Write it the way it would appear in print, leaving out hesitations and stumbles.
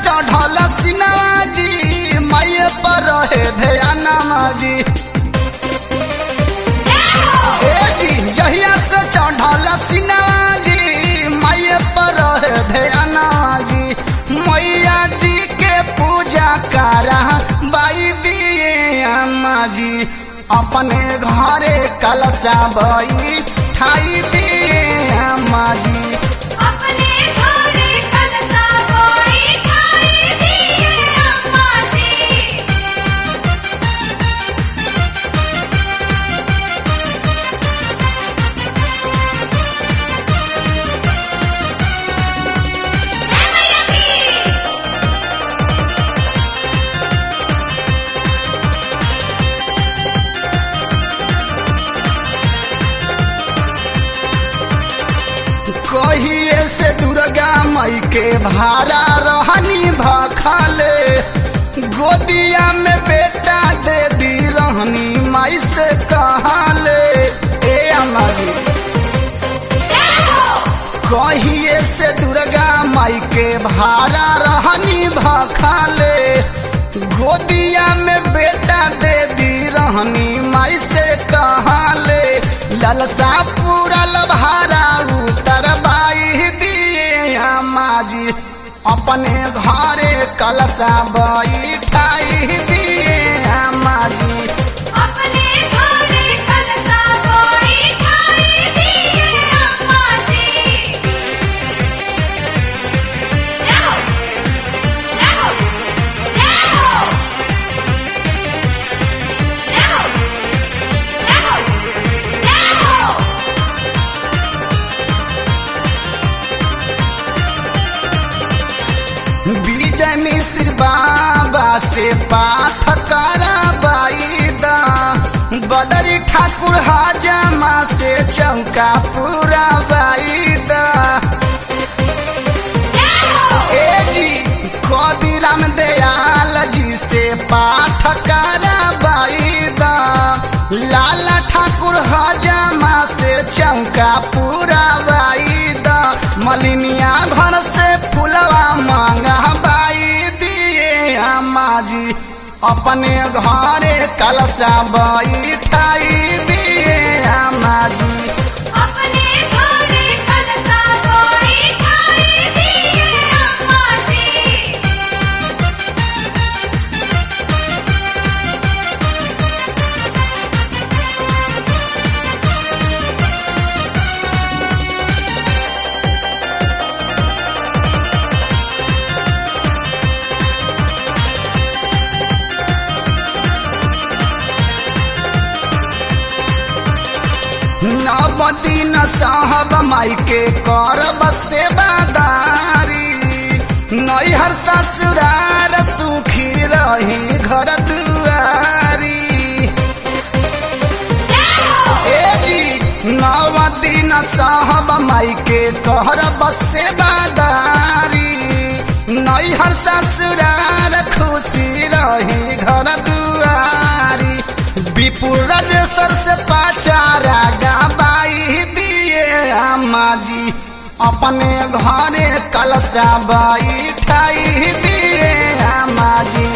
चढ़ल सिनवा जी माये पर रहे ध्यानमा जी। ए जी जहिया से चढ़ल सिनवा जी माये पर रहे ध्यानमा जी। मैया जी के पूजा करा बाई दिए अम्मा जी। अपने घरे कलशा बई ठाई दिए अम्मा जी। अपने घरे कलशा बई ठाई दिए अम्मा जी। कहिए से दुर्गा मई के भारा रहनी भखले। गोदिया में बेटा दे दी रहनी माई से कहले। ए अम्मा जी कहिए से दुर्गा मई के भारा रहनी भखले। गोदिया में बेटा दे दी रहनी माई से कहले। ललसा पूरल भारा उतर बाई दिए अम्मा जी। अपने घरे कलशा बई ठाई दिए अम्मा जी। अपने घरे कलशा बई ठाई दिए अम्मा जी। जाओ जाओ जाओ जाओ जाओ। विजय मिश्र बाबा से पाठ कराबाई दा। बदरी ठाकुर हजामा से चौका पूरा बाई दा। ए जी कवि राम दयाल जी से पाठ कराबाई दा। लाला ठाकुर हजामा से चौका पूरा बाई दा। मलिनिया घर से फुलवा मांगा बाई दिए अम्मा जी। अपने घरे कलशा बई ठाई दिए अम्मा जी। अपने घरे कलशा बई ठाई दिए अम्मा जी। नवदीन साहब माई के करब सेवादारी। नैहर ससुरार सुखी रही घर दुआरी। ए जी नवदीन साहब माई के करब सेवादारी। नैहर ससुरार खुशी रही घर दुआरी। विपुल राजेश्वर से पाचारा गाबाई दिए अम्मा जी। अपने घरे कलशा बई ठाई दिए अम्मा जी।